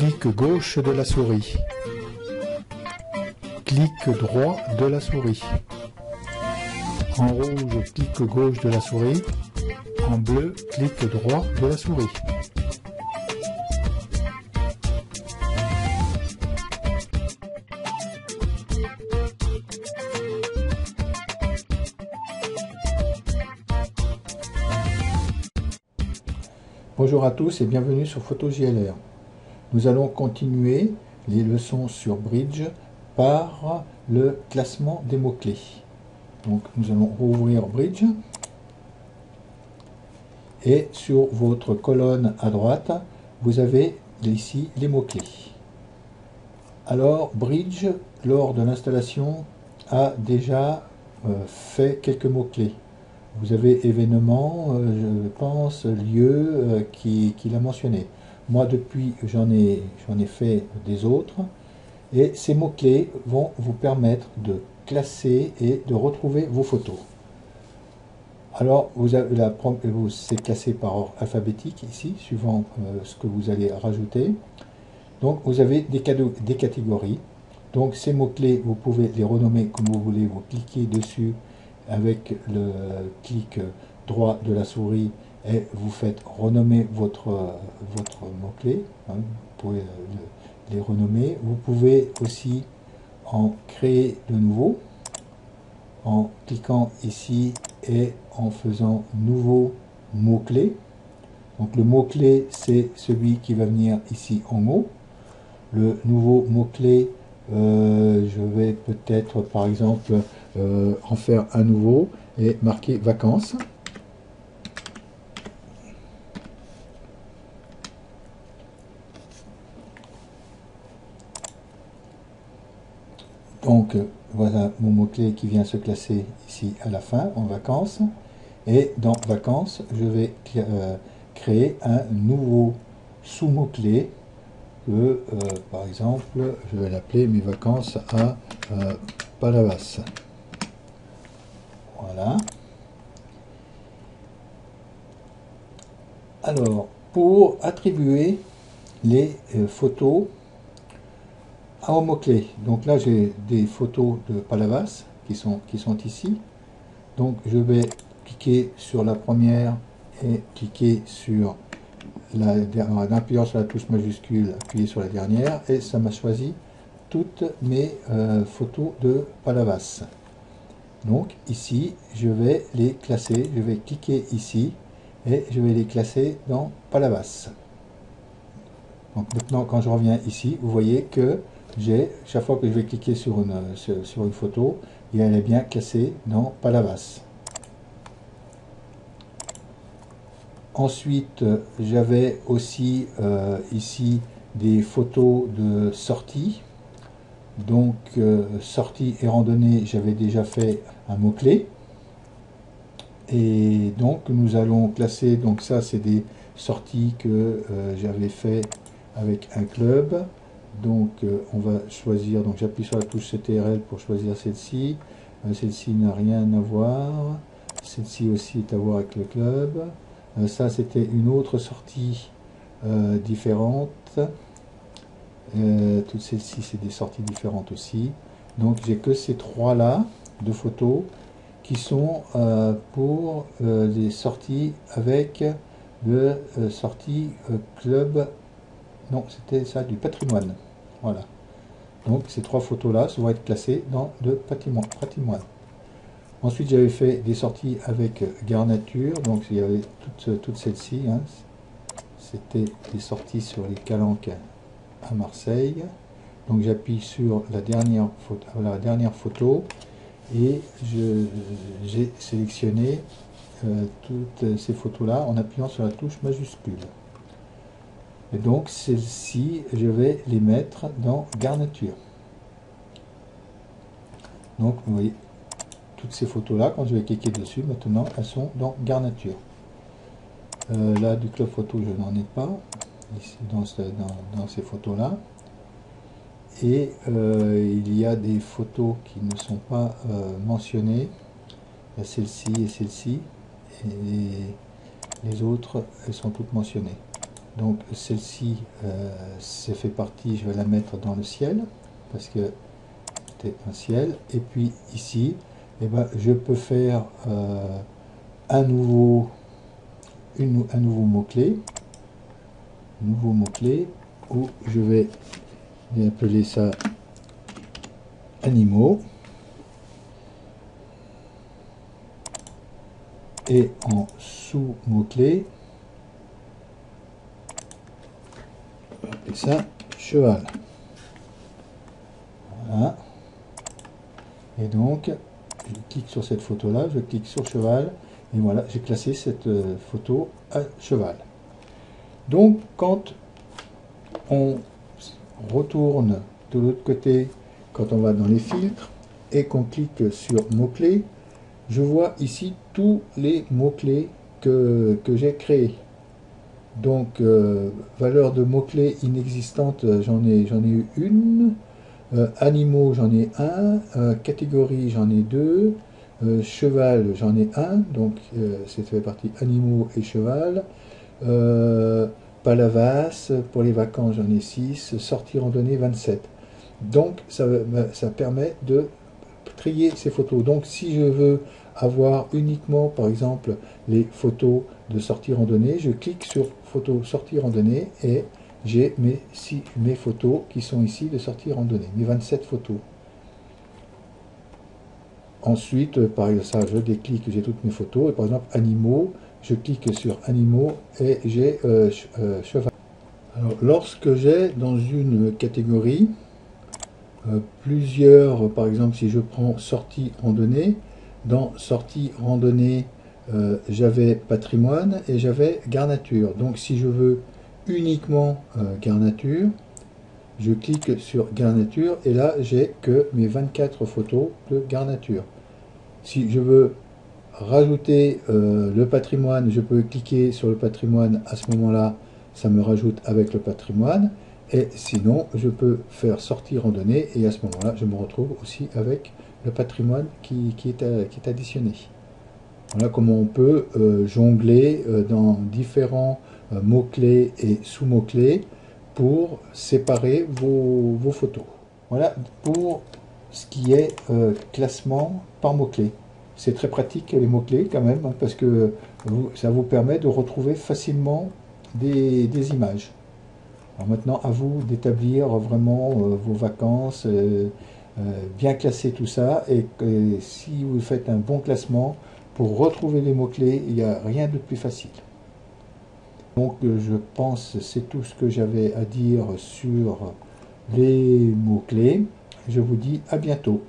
Clic gauche de la souris. Clic droit de la souris. En rouge, clic gauche de la souris. En bleu, clic droit de la souris. Bonjour à tous et bienvenue sur PhotoJLR. Nous allons continuer les leçons sur Bridge par le classement des mots-clés. Donc nous allons rouvrir Bridge et sur votre colonne à droite, vous avez ici les mots-clés. Alors Bridge, lors de l'installation, a déjà fait quelques mots-clés. Vous avez événement, je pense, lieu qu'il a mentionné. Moi, depuis, j'en ai fait des autres. Et ces mots-clés vont vous permettre de classer et de retrouver vos photos. Alors, c'est classé par ordre alphabétique ici, suivant ce que vous allez rajouter. Donc, vous avez des catégories. Donc, ces mots-clés, vous pouvez les renommer comme vous voulez. Vous cliquez dessus avec le clic droit de la souris et vous faites renommer votre mot-clé. Hein, vous pouvez les renommer. Vous pouvez aussi en créer de nouveaux en cliquant ici et en faisant nouveau mot-clé. Donc le mot-clé, c'est celui qui va venir ici en haut. Le nouveau mot-clé, je vais peut-être par exemple en faire un nouveau et marquer vacances. Donc voilà mon mot-clé qui vient se classer ici à la fin en vacances. Et dans vacances, je vais créer un nouveau sous-mot-clé que par exemple, je vais l'appeler mes vacances à Palavas. Voilà. Alors, pour attribuer les photos à mot-clé, donc là j'ai des photos de Palavas qui sont ici. Donc je vais cliquer sur la première et cliquer sur en appuyant sur la touche majuscule, appuyer sur la dernière et ça m'a choisi toutes mes photos de Palavas. Donc ici, je vais les classer, je vais cliquer ici et je vais les classer dans Palavas. Donc maintenant, quand je reviens ici, vous voyez que chaque fois que je vais cliquer sur une photo, elle est bien classée dans Palavas. Ensuite, j'avais aussi ici des photos de sortie. Donc, sortie et randonnée, j'avais déjà fait un mot-clé. Et donc, nous allons classer, donc ça, c'est des sorties que j'avais fait avec un club. Donc, on va choisir, donc j'appuie sur la touche CTRL pour choisir celle-ci. Celle-ci n'a rien à voir. Celle-ci aussi est à voir avec le club. Ça, c'était une autre sortie différente. Toutes celles-ci, c'est des sorties différentes aussi. Donc, j'ai que ces trois-là de photos qui sont pour des sorties avec le sortie club. Non, c'était ça, du patrimoine. Voilà. Donc, ces trois photos-là vont être classées dans le patrimoine. Ensuite, j'avais fait des sorties avec garnature. Donc, il y avait toutes celles-ci. Hein. C'était des sorties sur les calanques à Marseille. Donc j'appuie sur la dernière photo et j'ai sélectionné toutes ces photos là en appuyant sur la touche majuscule. Et donc celles-ci, je vais les mettre dans garniture. Donc vous voyez toutes ces photos là, quand je vais cliquer dessus, maintenant elles sont dans garniture. Là du club photo, je n'en ai pas ici dans ces photos là. Et il y a des photos qui ne sont pas mentionnées. Il y a celle-ci et celle-ci. Et les autres, elles sont toutes mentionnées. Donc celle-ci, c'est fait partie, je vais la mettre dans le ciel, parce que c'est un ciel. Et puis ici, eh ben, je peux faire un nouveau mot-clé, où je vais appeler ça animaux. Et en sous-mot-clé, on va appeler ça cheval. Voilà. Et donc, je clique sur cette photo-là, je clique sur cheval, et voilà, j'ai classé cette photo à cheval. Donc, quand on retourne de l'autre côté, quand on va dans les filtres, et qu'on clique sur mots-clés, je vois ici tous les mots-clés que j'ai créés. Donc, valeur de mots-clés inexistante, j'en ai eu une. Animaux, j'en ai un. Catégorie, j'en ai deux. Cheval, j'en ai un. Donc, c'est fait partie animaux et cheval. Palavas, pour les vacances, j'en ai 6. Sortie randonnée, 27. Donc, ça permet de trier ces photos. Donc, si je veux avoir uniquement, par exemple, les photos de sortie randonnée, je clique sur photo sortie randonnée et j'ai mes photos qui sont ici de sortie randonnée, mes 27 photos. Ensuite, par exemple, ça, je déclique, j'ai toutes mes photos. Et par exemple, animaux, je clique sur animaux et j'ai cheval. Alors, lorsque j'ai dans une catégorie plusieurs, par exemple, si je prends sortie randonnée, dans sortie randonnée, j'avais patrimoine et j'avais garnature. Donc, si je veux uniquement garnature, je clique sur garnature et là, j'ai que mes 24 photos de garnature. Si je veux rajouter le patrimoine, je peux cliquer sur le patrimoine, à ce moment-là, ça me rajoute avec le patrimoine. Et sinon, je peux faire sortie randonnée et à ce moment-là, je me retrouve aussi avec le patrimoine qui est additionné. Voilà comment on peut jongler dans différents mots-clés et sous-mots-clés pour séparer vos photos. Voilà pour ce qui est classement par mots-clés. C'est très pratique les mots-clés quand même, hein, parce que ça vous permet de retrouver facilement des images. Alors maintenant, à vous d'établir vraiment vos vacances, bien classer tout ça, et si vous faites un bon classement, pour retrouver les mots-clés, il n'y a rien de plus facile. Donc je pense que c'est tout ce que j'avais à dire sur les mots-clés. Je vous dis à bientôt.